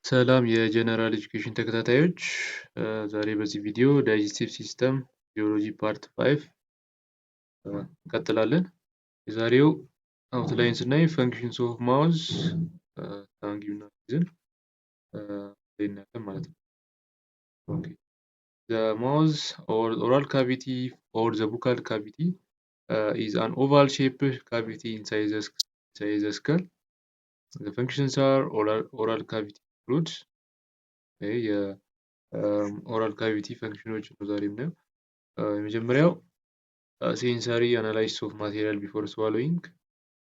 ሰላም የጀነራል ኤጁኬሽን ተከታታዮች፣ ዛሬ በዚህ ቪዲዮ ዳይጀስቲቭ ሲስተም ቢዮሎጂ ፓርት 5 እንቀጥላለን። የዛሬው አውትላይን ስናይ ፈንክሽንስ ኦፍ ማውዝ ታንግ እና ሪዝን እናያለን ማለት ነው። ኦኬ The mouth or oral cavity or the buccal cavity is an oval shaped cavity inside the skull. The functions are oral cavity includes የኦራል ካቪቲ ፈንክሽኖች ነው ዛሬ የምናየው። የመጀመሪያው ሴንሰሪ አናላይሲስ ኦፍ ማቴሪያል ቢፎር ስዋሎዊንግ፣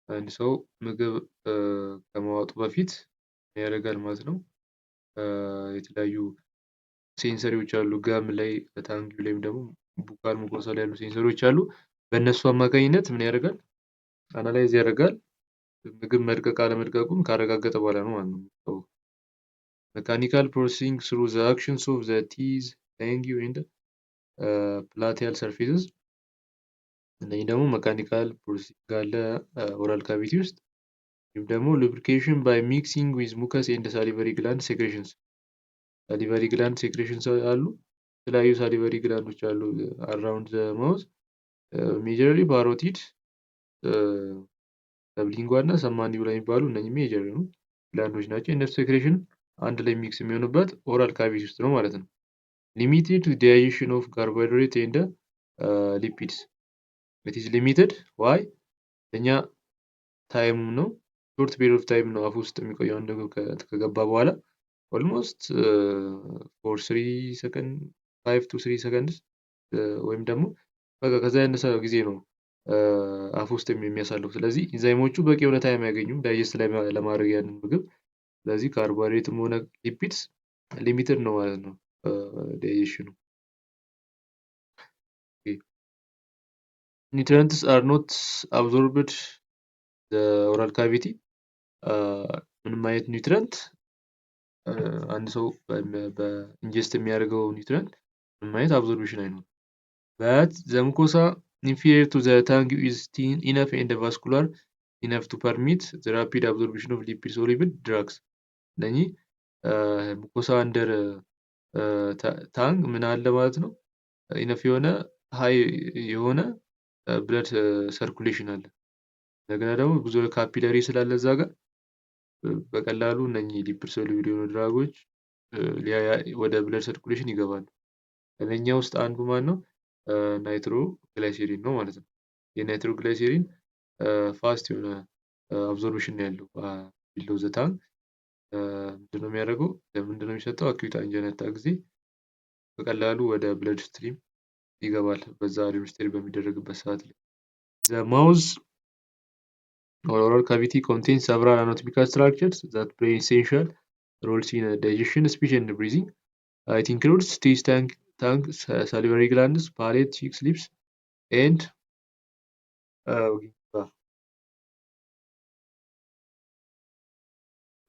አንድ ሰው ምግብ ከመዋጡ በፊት ያደርጋል ማለት ነው። የተለያዩ ሴንሰሪዎች አሉ፣ ጋም ላይ ታንጊ ላይም ደግሞ ቡካል ሙኮሳ ላይ ያሉ ሴንሰሪዎች አሉ። በእነሱ አማካኝነት ምን ያደርጋል? አናላይዝ ያደርጋል። ምግብ መልቀቅ አለመልቀቁን ካረጋገጠ በኋላ ነው ማለት ነው። Mechanical processing through the actions of the teeth, tongue and palatal surfaces። እነዚህ ደግሞ መካኒካል ፕሮሰሲንግ አለ ኦራል ካቪቲ ውስጥ። እንዲሁም ደግሞ lubrication by mixing with mucus and salivary gland secretions። salivary gland secretions አሉ። የተለያዩ salivary glands አሉ around the mouth, majorly parotid, sublingual እና submandibular የሚባሉ እነዚህ ሜጀር ነው ግላንዶች ናቸው። እነሱ ሴክሬሽን አንድ ላይ ሚክስ የሚሆንበት ኦራል ካቪቲ ውስጥ ነው ማለት ነው። ሊሚትድ ዳይጀሽን ኦፍ ካርቦሃይድሬት ኤንድ ሊፒድስ። ኢት ኢዝ ሊሚትድ ዋይ እኛ ታይሙ ነው ሾርት ፔሪድ ኦፍ ታይም ነው አፍ ውስጥ የሚቆየው አንድ ከገባ በኋላ ኦልሞስት ፎር 3 ሰከንድ 5 to 3 ሰከንድስ ወይም ደግሞ በቃ ከዛ ያነሰ ጊዜ ነው አፍ ውስጥ የሚያሳልፉ። ስለዚህ ኢንዛይሞቹ በቂ የሆነ ታይም አያገኙም ዳይጀስት ለማድረግ ያንን ምግብ። ስለዚህ ካርቦሃይድሬትም ሆነ ሊፒድስ ሊሚትድ ነው ማለት ነው ዳይጀሽኑ። ኒውትሪየንትስ አር ኖት አብዞርብድ ዘ ኦራል ካቪቲ። ምንም አይነት ኒውትሪየንት አንድ ሰው በኢንጀስት የሚያደርገው ኒውትሪየንት ምንም አይነት አብዞርቤሽን አይኖርም። but the mucosa inferior to the tongue is thin enough and vascular enough to permit the rapid absorption of lipid soluble drugs። እነኚህ ሙኮሳ አንደር ታንግ ምን አለ ማለት ነው ኢነፍ የሆነ ሃይ የሆነ ብለድ ሰርኩሌሽን አለ። እንደገና ደግሞ ብዙ ካፒላሪ ስላለ እዛ ጋር በቀላሉ እነኚህ ሊፒድ ሶሉብል የሆኑ ድራጎች ወደ ብለድ ሰርኩሌሽን ይገባሉ። ከነኛ ውስጥ አንዱ ማን ነው? ናይትሮ ግላይሴሪን ነው ማለት ነው። የናይትሮ ግላይሴሪን ፋስት የሆነ አብዞርፕሽን ያለው ቢሎ ዘ ታንግ ምንድነው የሚያደርገው? ለምንድነው የሚሰጠው? አኪዩት አንጀና አታክ ጊዜ በቀላሉ ወደ ብለድ ስትሪም ይገባል በዛ አድሚኒስትሬት በሚደረግበት ሰዓት ላይ። The mouth or oral cavity contains several anatomical structures that play essential roles in digestion, speech and breathing. It includes teeth, tongue, salivary glands, palate, cheeks, lips and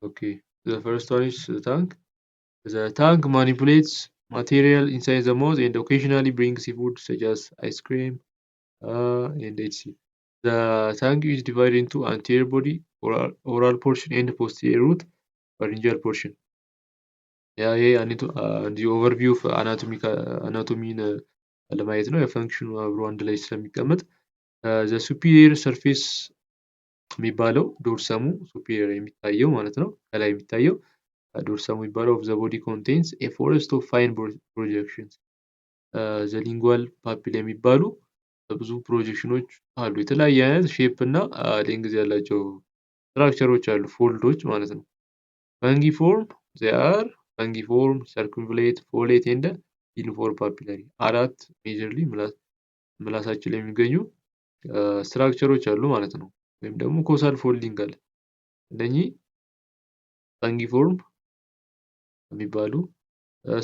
okay, the first one is the tongue. The tongue manipulates material inside the mouth and occasionally brings food such as ice cream and etc. The tongue is divided into anterior body, oral portion and posterior root pharyngeal portion. ይሄ አንድ ኦቨርቪው ኦፍ አናቶሚን ለማየት ነው። የፈንክሽኑ አብሮ አንድ ላይ ስለሚቀመጥ ዘ ሱፒሪየር ሰርፌስ የሚባለው ዶርሰሙ ሱፒሪየር የሚታየው ማለት ነው ከላይ የሚታየው ዶርሰሙ የሚባለው ኦፍ ዘ ቦዲ ኮንቴንስ ኤ ፎረስት ኦፍ ፋይን ፕሮጀክሽንስ። ዘ ሊንጓል ፓፒላ የሚባሉ ብዙ ፕሮጀክሽኖች አሉ። የተለያየ አይነት ሼፕ እና ሌንግዝ ያላቸው ስትራክቸሮች አሉ፣ ፎልዶች ማለት ነው። ፈንጊፎርም ዜአር ፈንጊፎርም ሰርኩምብሌት ፎሌት ኤንድ ዩኒፎርም ፓፒላሪ አራት ሜጀርሊ ምላሳችን ላይ የሚገኙ ስትራክቸሮች አሉ ማለት ነው። ወይም ደግሞ ኮሳል ፎልዲንግ አለ። እነኚህ ፈንጊፎርም የሚባሉ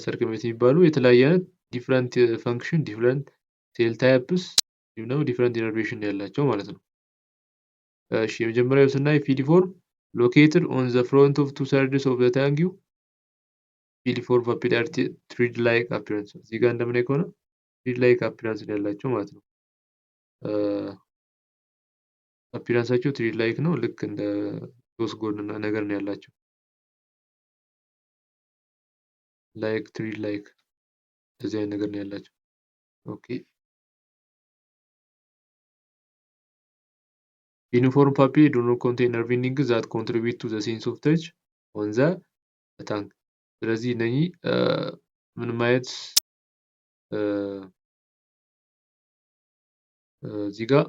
ሰርኩምብሌት የሚባሉ የተለያየ አይነት ዲፍረንት ፈንክሽን ዲፍረንት ሴል ታይፕስ ነው ዲፍረንት ኢነርቬሽን ያላቸው ማለት ነው። እሺ የመጀመሪያው ስናይ ፊሊፎርም located on the front of 2/3 of the tongue. ፊሊፎርም ፓፒላር ትሪድ ላይክ አፒራንስ እዚህ ጋር እንደምናይ ከሆነ ትሪድ ላይክ አፒራንስ ያላቸው ማለት ነው። አፒራንሳቸው ትሪድ ላይክ ነው። ልክ እንደ ሶስት ጎን ነገር ነው ያላቸው። ላይክ ትሪ ላይክ እንደዚህ አይነት ነገር ነው ያላቸው። ኦኬ ዩኒፎርም ፓፒላe do not contain nerve endings that contribute to the sense of touch on the tongue። ስለዚህ እነኚህ ምንም አይነት እዚህ ጋር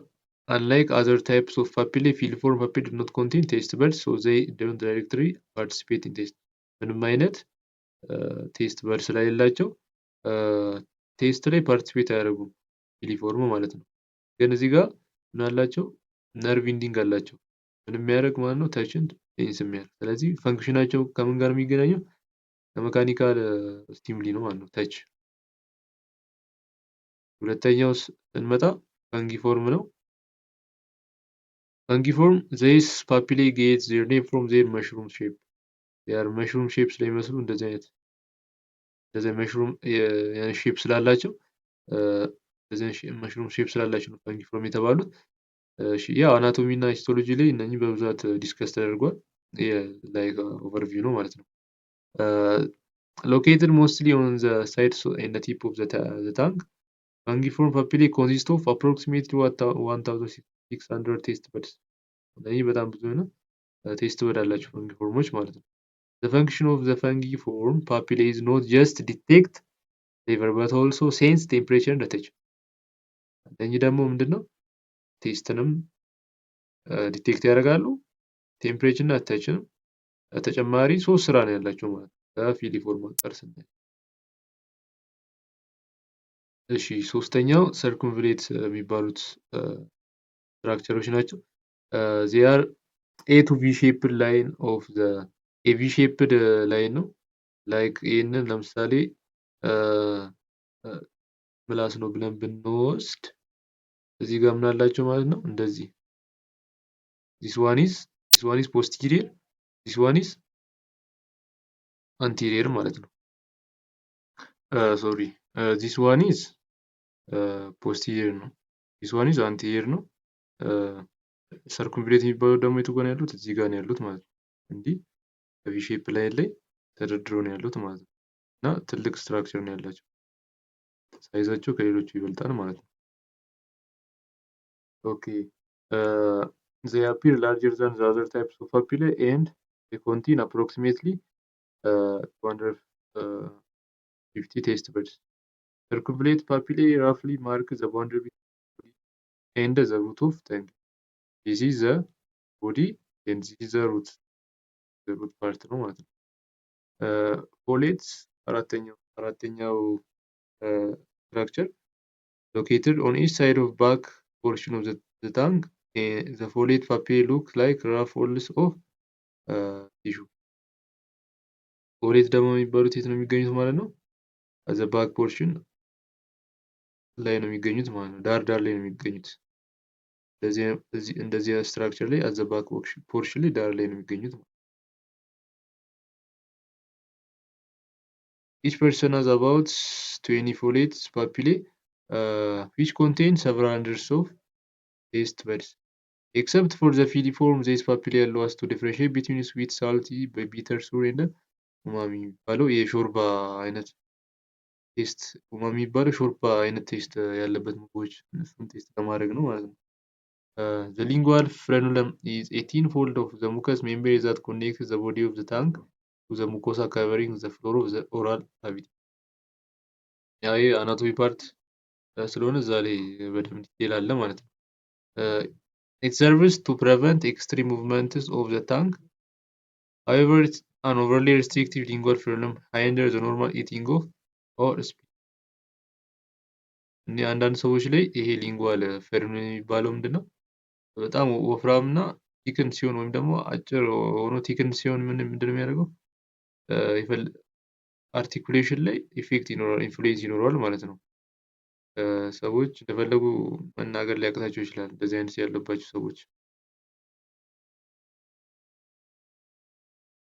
unlike other types of papillae filiform papillae do not contain taste buds so they don't directly participate in taste። ምንም አይነት ቴስት በድ ስለሌላቸው ቴስት ላይ ፓርቲሲፔት አያደርጉም ፊሊፎርም ማለት ነው። ግን እዚህ ጋር ምን አላቸው? ነርቭ ኢንዲንግ አላቸው። ምን የሚያደርግ ማለት ነው? ተችን ሴንስ የሚያደርግ። ስለዚህ ፈንክሽናቸው ከምን ጋር የሚገናኘው? ከመካኒካል ስቲሙሊ ነው ማለት ነው ተች። ሁለተኛው ስንመጣ ፈንጊፎርም ነው። ፈንጊፎርም ዘይስ ፓፒላe get their name from their mushroom shape። ያር መሽሩም ሼፕ ስለሚመስሉ እንደዚህ አይነት መሽሩም ሼፕ ስላላቸው መሽሩም ሼፕ ስላላቸው ነው ፈንጊፎርም የተባሉት። ያው አናቶሚ እና ሂስቶሎጂ ላይ እነኚህ በብዛት ዲስከስ ተደርጓል። ላይክ ኦቨርቪው ነው ማለት ነው። located mostly on the sides and the tip of the tongue fungiform papillae consist of approximately 1600 taste buds። እነኚህ በጣም ብዙ ነው ቴስት በድ አላቸው ፈንጊፎርሞች ማለት ነው። the function of the fungiform papillae is not just detect flavor but also sense temperature and touch። እነኚህ ደግሞ ምንድነው ቴስትንም ዲቴክት ያደርጋሉ ቴምፕሬቸር እና ተችንም ተጨማሪ ሶስት ስራ ነው ያላቸው ማለት ነው ከፊሊፎርም አንፃር ስናይ። እሺ ሶስተኛው ሰርኩምቪሌት የሚባሉት ስትራክቸሮች ናቸው። they are a to v shaped line of the a v shaped line ነው። ላይክ ይሄንን ለምሳሌ ምላስ ነው ብለን ብንወስድ እዚህ ጋር ምን አላቸው ማለት ነው እንደዚህ this one is posterior this one is anterior ማለት ነው። sorry this one is posterior ነው this one is anterior ነው። ሰርኩምቪሌት የሚባሉት ደግሞ የቱ ጋር ነው ያሉት? እዚህ ጋር ነው ያሉት ማለት ነው። እንዲህ በቪ ሼፕ ላይን ላይ ተደርድረው ነው ያሉት ማለት ነው። እና ትልቅ ስትራክቸር ነው ያላቸው ሳይዛቸው ከሌሎቹ ይበልጣል ማለት ነው። ኦኬ they appear larger than the other types of papillae and they contain approximately 250 taste buds. Circumvallate papillae roughly mark the boundary between the body and the root of tongue. This is the body and this is the root part ነው ማለት ነው። ፎሌትስ አራተኛው structure located on each side of back portion of the tongue. The folate papillae look like rough walls of tissue. ፎሌት ደግሞ የሚባሉት የት ነው የሚገኙት ማለት ነው? the back portion ላይ ነው የሚገኙት ማለት ነው። ዳር ላይ ነው የሚገኙት። እንደዚህ ስትራክቸር ላይ the back portion ላይ ዳር ላይ ነው የሚገኙት ማለት ነው። each person has about 20 folate papillae which contain several hundreds of taste buds. Except for the filiform, these papillae allow us to differentiate between sweet, salty, bitter, sour and umami የሚባለው የሾርባ አይነት ቴስት umami የሚባለው ሾርባ አይነት ቴስት ያለበት ምግቦች እሱን ቴስት ለማድረግ ነው ማለት ነው። The lingual frenulum is a thin fold of the mucous membrane that connects the body of the tongue to the mucosa covering the floor of the oral cavity። ያው ይሄ አናቶሚ ፓርት ስለሆነ እዛ ላይ በደንብ ዲቴል አለ ማለት ነው። It serves to prevent extreme movements of the tongue. However, an overly restrictive lingual frenulum hinders the normal eating of or speech. አንዳንድ ሰዎች ላይ ይሄ ሊንጓል ፍሬኑለም የሚባለው ምንድነው? በጣም ወፍራም እና ቲክን ሲሆን ወይም ደግሞ አጭር ሆኖ ቲክን ሲሆን ምንድነው የሚያደርገው? አርቲኩሌሽን ላይ ኢፌክት ይኖራል ኢንፍሉዌንስ ይኖረዋል ማለት ነው። ሰዎች እንደፈለጉ መናገር ሊያቅታቸው ይችላል እንደዚህ አይነት ያለባቸው ሰዎች።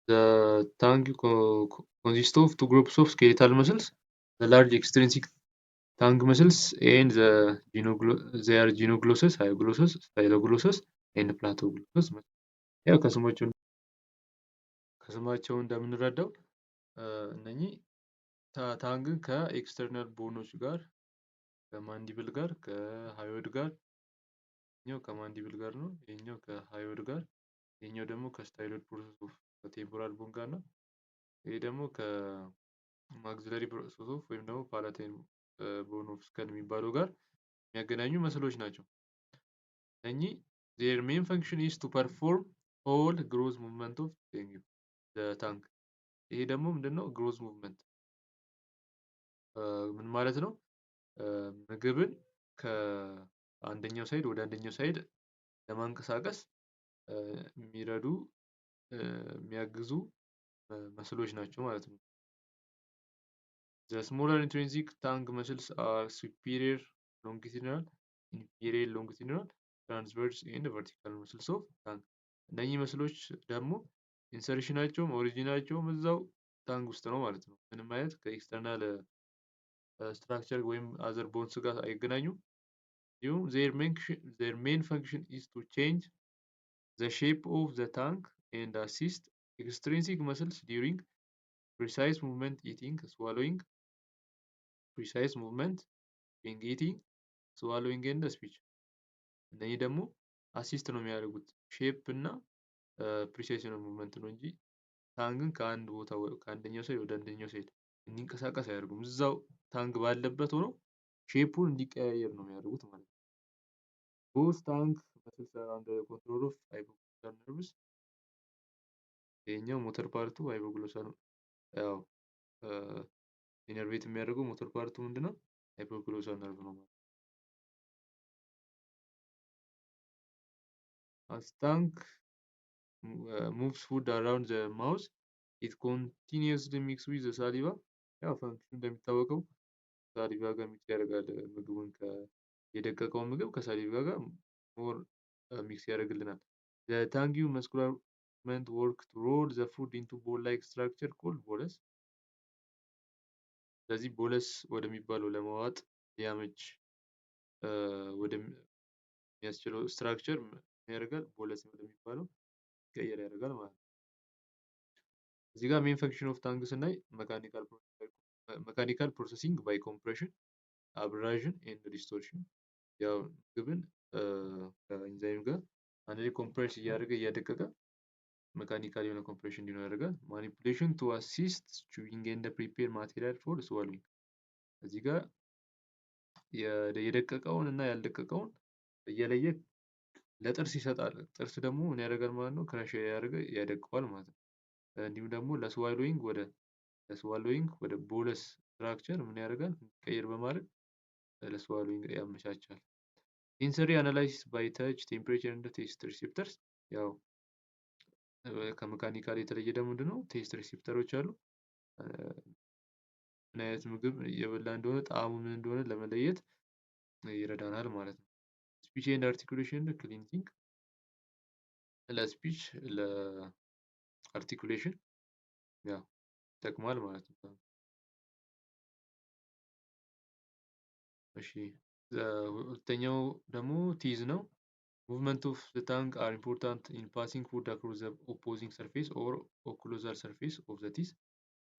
The tongue consists of two groups of skeletal muscles, the large extrinsic tongue muscles and they are genioglossus, hypoglossus, styloglossus and platyglossus። ያው ከስማቸው እንደምንረዳው እነኚህ ታንግን ከኤክስተርናል ቦኖች ጋር ከማንዲብል ጋር ከሃዮድ ጋር ይሄኛው ከማንዲብል ጋር ነው። ይሄኛው ከሃዮድ ጋር ይሄኛው ደግሞ ከስታይሎይድ ፕሮሰስ ኦፍ ቴምፖራል ቦን ጋር ነው። ይሄ ደግሞ ከማክሲለሪ ፕሮሰስ ኦፍ ወይም ደግሞ ፓላታይን ቦን ኦፍ ስከል የሚባለው ጋር የሚያገናኙ መስሎች ናቸው። እኚህ their main function is to perform all growth movement of the tank። ይሄ ደግሞ ምንድነው ግሮዝ ሙቭመንት ምን ማለት ነው? ምግብን ከአንደኛው ሳይድ ወደ አንደኛው ሳይድ ለማንቀሳቀስ የሚረዱ የሚያግዙ መስሎች ናቸው ማለት ነው። The smaller intrinsic tank muscles are superior longitudinal, inferior longitudinal, transverse and vertical muscles of tank። እነኚህ መስሎች ደግሞ ኢንሰርሽናቸውም ኦሪጂናቸውም እዛው ታንግ ውስጥ ነው ማለት ነው። ምንም አይነት ከኤክስተርናል ስትራክቸር ወይም አዘር ቦንስ ጋር አይገናኙም። እንዲሁም their main function is to change the shape of the tank and assist extrinsic muscles during precise movement eating, swallowing, precise movement in eating, swallowing and speech። እነኚህ ደግሞ አሲስት ነው የሚያደርጉት ሼፕ እና ፕሪሳይስ የሆነ ሙቭመንት ነው እንጂ ታንግን ከአንድ ቦታ ከአንደኛው ሳይድ ወደ አንደኛው ሳይድ እንዲንቀሳቀስ አያደርጉም። እዛው ታንግ ባለበት ሆኖ ሼፑን እንዲቀያየር ነው የሚያደርጉት ማለት ነው። both tank muscles are under the control of hypoglossal nerves። ይሄኛው ሞተር ፓርቱ ሃይፖግሎሳል ያው ኢነርቬት የሚያደርገው ሞተር ፓርቱ ምንድነው? ሃይፖግሎሳል ነርቭ ነው ማለት ነው። As tank moves food around the mouth, it continuously mix with the saliva። ያው ፈንክሽኑ እንደሚታወቀው ሳሊቫ ጋር ሚክስ ያደርጋል ምግቡን የደቀቀውን ምግብ ከሳሊቫ ጋር ሞር ሚክስ ያደርግልናል። The tangue muscular movement work to roll the food into ball-like structure called bolus። ስለዚህ ቦለስ ወደሚባለው ለመዋጥ ሊያመች ወደሚያስችለው ስትራክቸር ያደርጋል ቦለስ ወደሚባለው ቀየር ያደርጋል ማለት ነው። እዚህ ጋር ሜን ፈንክሽን ኦፍ ታንግ ስናይ መካኒካል ፕሮሰሲንግ ባይ ኮምፕሬሽን አብራዥን ኤንድ ዲስቶርሽን ያው ምግብን ከኢንዛይም ጋር አንድ ላይ ኮምፕሬስ እያደረገ እያደቀቀ መካኒካል የሆነ ኮምፕሬሽን እንዲኖር ያደርጋል። ማኒፑሌሽን ቱ አሲስት ቹዊንግ ኤንድ ፕሪፔር ማቴሪያል ፎር ስዋሎዊንግ እዚህ ጋር የደቀቀውን እና ያልደቀቀውን እየለየ ለጥርስ ይሰጣል። ጥርስ ደግሞ ምን ያደርጋል ማለት ነው? ክራሽ ያደርገ ያደቀዋል ማለት ነው። እንዲሁም ደግሞ ለስዋሎዊንግ ወደ ቦለስ ስትራክቸር ምን ያደርጋል? ቀይር በማድረግ ለስዋሎዊንግ ያመቻቻል። ሴንሰሪ አናላይሲስ ባይ ታች ቴምፕሬቸር ኤንድ ቴስት ሪሴፕተርስ ያው ከመካኒካል የተለየ ደግሞ ምንድነው? ቴስት ሪሴፕተሮች አሉ። ምን አይነት ምግብ እየበላ እንደሆነ ጣዕሙ ምን እንደሆነ ለመለየት ይረዳናል ማለት ነው። ስፒች ኤንድ አርቲኩሌሽን ክሊንዚንግ ለስፒች ለአርቲኩሌሽን ያው ይጠቅማል ማለት ነው። እሺ ሁለተኛው ደግሞ ቲዝ ነው። movement of the tongue are important in passing food across the opposing surface or occlusal surface of the teeth።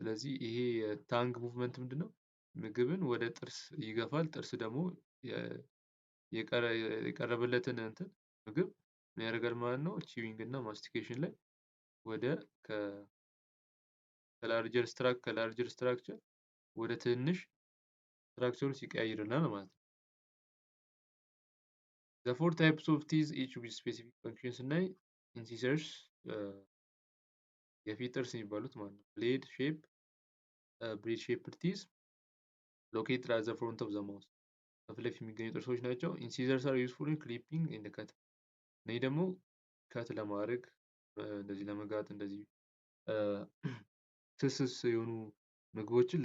ስለዚህ ይሄ የታንግ ሙቭመንት ምንድነው? ምግብን ወደ ጥርስ ይገፋል። ጥርስ ደግሞ የቀረበለትን እንትን ምግብ ምን ያደርጋል ማለት ነው? ቺዊንግ እና ማስቲኬሽን ላይ ወደ ከላርጀር ስትራክቸር ወደ ትንሽ ስትራክቸሮች ይቀያይርልናል ማለት ነው። The four types of teeth each with specific functions ስናይ ኢንሲሰርስ የፊት ጥርስ የሚባሉት ማለት ነው። ብሌድ ሼፕድ ቲዝ ሎኬትድ አት ዘ ፍሮንት ኦፍ ዘ ማውዝ ከፊት ለፊት የሚገኙ ጥርሶች ናቸው። ኢንሲዘርስ አር ዩዝፉል ኢን ክሊፒንግ ኤንድ ከት እነዚህ ደግሞ ከት ለማድረግ እንደዚህ ለመጋጥ እንደዚህ ስስ የሆኑ ምግቦችን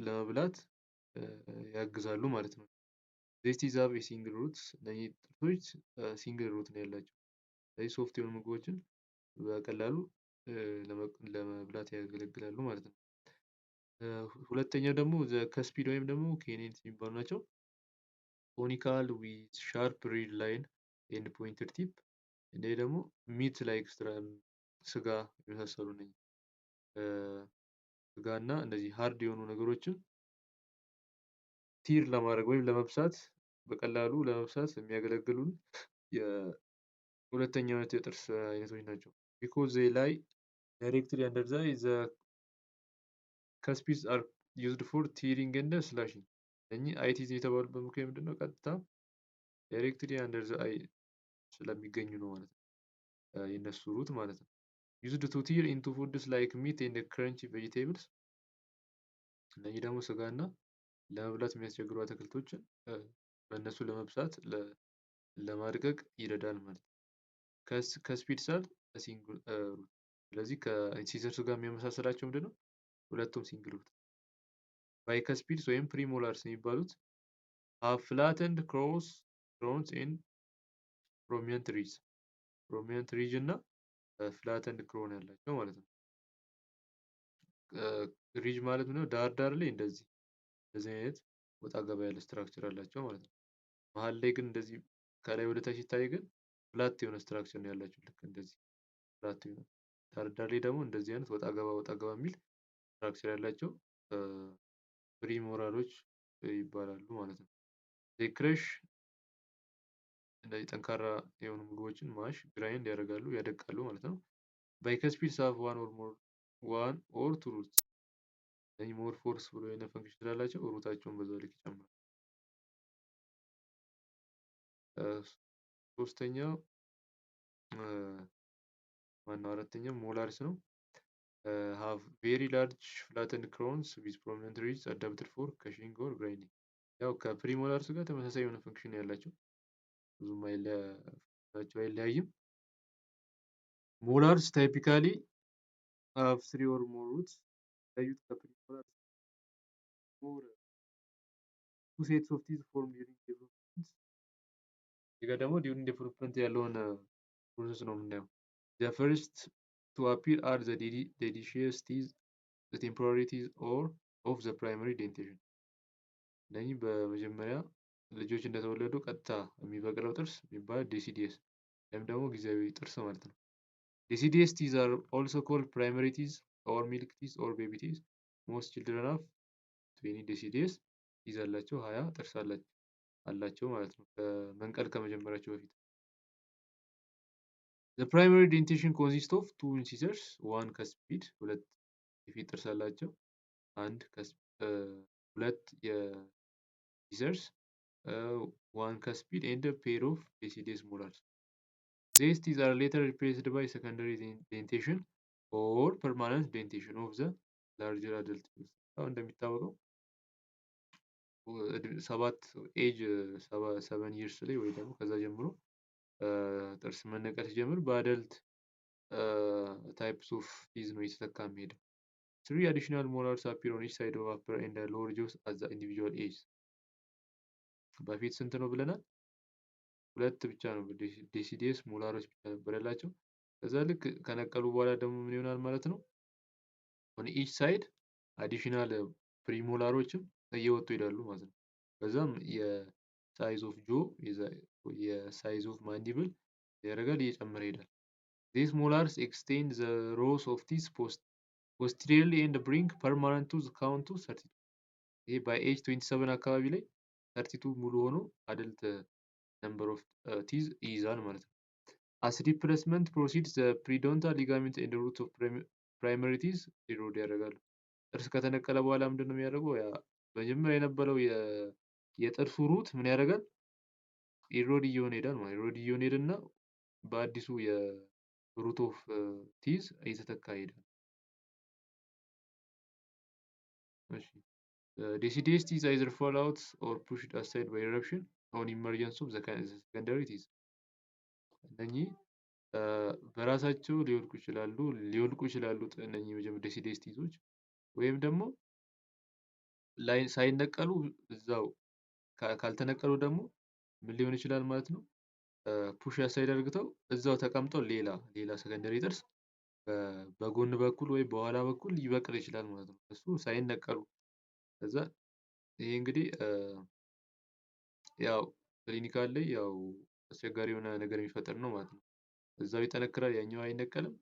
ለመብላት ያግዛሉ ማለት ነው። These teeth have a single root እነዚህ ጥርሶች ሲንግል ሩት ነው ያላቸው። ስለዚህ ሶፍት የሆኑ ምግቦችን በቀላሉ ለመብላት ያገለግላሉ ማለት ነው። ሁለተኛው ደግሞ ከስፒድ ወይም ደግሞ ኬኔንስ የሚባሉ ናቸው። ኮኒካል ዊዝ ሻርፕ ሪድ ላይን ኤንድ ፖይንትድ ቲፕ እነዚህ ደግሞ ሚት ላይክ ስጋ የመሳሰሉ ነኝ ስጋና እንደዚህ ሃርድ የሆኑ ነገሮችን ቲር ለማድረግ ወይም ለመብሳት በቀላሉ ለመብሳት የሚያገለግሉን የሁለተኛ አይነት የጥርስ አይነቶች ናቸው። because they lie directly under the cuspids are used for tearing and slashing እኚህ አይቲዝ የተባሉበት ምክንያት ምንድነው? ቀጥታ ዳይሬክትሊ አንደር ዘ አይ ስለሚገኙ ነው ማለት ነው። የነሱ ሩት ማለት ነው። used to tear into foods like meat and crunchy vegetables እነዚህ ደግሞ ስጋና ለመብላት የሚያስቸግሩ አትክልቶችን በእነሱ ለመብሳት ለማድቀቅ ይረዳል ማለት ነው። ከስፒድ ሳል ሲንግል ሩት ስለዚህ ከኢንሲሰርስ ጋር የሚያመሳሰላቸው ምንድነው? ሁለቱም ሲንግል ሩት ባይከስፒድስ ወይም ፕሪሞላርስ የሚባሉት have flattened crowns in prominent ridge እና flattened crown ያላቸው ማለት ነው። ሪጅ ማለት ምንድነው? ዳር ላይ እንደዚህ አይነት ወጣ ገባ ያለ ስትራክቸር አላቸው ማለት ነው። መሀል ላይ ግን እንደዚህ ከላይ ወደ ታች ሲታይ ግን ፍላት የሆነ ስትራክቸር ነው ያላቸው ልክ እንደዚህ ፍላት የሆነ ዳር ላይ ደግሞ እንደዚህ አይነት ወጣ ገባ የሚል ስትራክቸር ያላቸው ፕሪሞላሮች ይባላሉ ማለት ነው። they crush እንደዚህ ጠንካራ የሆኑ ምግቦችን ማሽ ግራይንድ ያደርጋሉ ያደቃሉ ማለት ነው። ባይከስፒድስ have one or two roots እነዚህ ሞር ፎርስ ብሎ የሆነ ፈንክሽን ስላላቸው ሩታቸውን በዛው ልክ ይጨምራል። ሶስተኛው ማነው? አራተኛው ሞላርስ ነው። have very large flattened crowns with prominent ridges adapted for crushing or grinding ያው ከፕሪሞላርስ ጋር ተመሳሳይ የሆነ ፈንክሽን ያላቸው ብዙም አይለያይም። ሞላርስ ታይፒካሊ have 3 or more roots የሚለዩት ከፕሪሞላርስ more two sets of teeth formed during development እዚህ ጋር ደግሞ during development ያለውን ፕሮሰስ ነው የምናየው። the first to appear are the deciduous teeth the temporary teeth or of the primary dentation እነኚህ በመጀመሪያ ልጆች እንደተወለዱ ቀጥታ የሚበቅለው ጥርስ የሚባል ዴሲዲየስ ወይም ደግሞ ጊዜያዊ ጥርስ ማለት ነው። deciduous teeth are also called primary teeth or milk teeth or baby teeth. most children have 20 deciduous teeth አላቸው 20 ጥርስ አላቸው ማለት ነው መንቀል ከመጀመራቸው በፊት። the primary dentation consists of two incisors one cuspid ሁለት የፊት ጥርስ አላቸው ሁለት የኢንሲሰርስ one cuspid and a pair of deciduous molars. These teeth are later replaced by secondary dentation or permanent dentation of the larger adult teeth. አሁን እንደሚታወቀው ሰባት ኤጅ 7 ይርስ ላይ ወይ ደግሞ ከዛ ጀምሮ ጥርስ መነቀል ሲጀምር በአደልት ታይፕስ ኦፍ ቲዝ ነው እየተተካ የሚሄደው። 3 additional molars appear on each side of upper and lower jaws at the individual age. በፊት ስንት ነው ብለናል? ሁለት ብቻ ነው ዴሲዲየስ ሞላሮች ብቻ ነበር ያላቸው። ከዛ ልክ ከነቀሉ በኋላ ደግሞ ምን ይሆናል ማለት ነው? on each side additional ፕሪሞላሮችም እየወጡ ይሄዳሉ ማለት ነው። በዛም የሳይዝ ኦፍ ጆ የሳይዝ ኦፍ ማንዲብል ያደርጋል እየጨመረ ይሄዳል። these molars extend the rows of teeth posteriorly and bring permanent tooth count to 32 ይሄ by age 27 አካባቢ ላይ 32 ሙሉ ሆኖ አደልት number of teeth ይይዛል ማለት ነው። as replacement proceeds the periodontal ligament and the root of primary teeth erode ያደርጋሉ። ጥርስ ከተነቀለ በኋላ ምንድነው የሚያደርገው? ያ መጀመሪያ የነበረው የጥርሱ ሩት ምን ያደርጋል? ኢሮድ እየሆነ ይሄዳል ማለት ኢሮድ እየሆነ ይሄድና በአዲሱ የሩት ኦፍ ቲዝ እየተተካ ይሄዳል። እሺ deciduous teeth either fall out or pushed aside by eruption on emergence of the secondary teeth እነኚህ በራሳቸው ሊወልቁ ይችላሉ እነኚህ መጀመሪያ deciduous teethዎች ወይም ደግሞ ሳይነቀሉ እዛው ካልተነቀሉ ደግሞ ምን ሊሆን ይችላል ማለት ነው? ፑሽ አሳይድ አድርገው እዛው ተቀምጠው ሌላ ሰከንደሪ ጥርስ በጎን በኩል ወይ በኋላ በኩል ሊበቅል ይችላል ማለት ነው። እሱ ሳይነቀሉ ከዛ ይሄ እንግዲህ ያው ክሊኒካል ላይ ያው አስቸጋሪ የሆነ ነገር የሚፈጠር ነው ማለት ነው። እዛው ይጠነክራል ያኛው አይነቀልም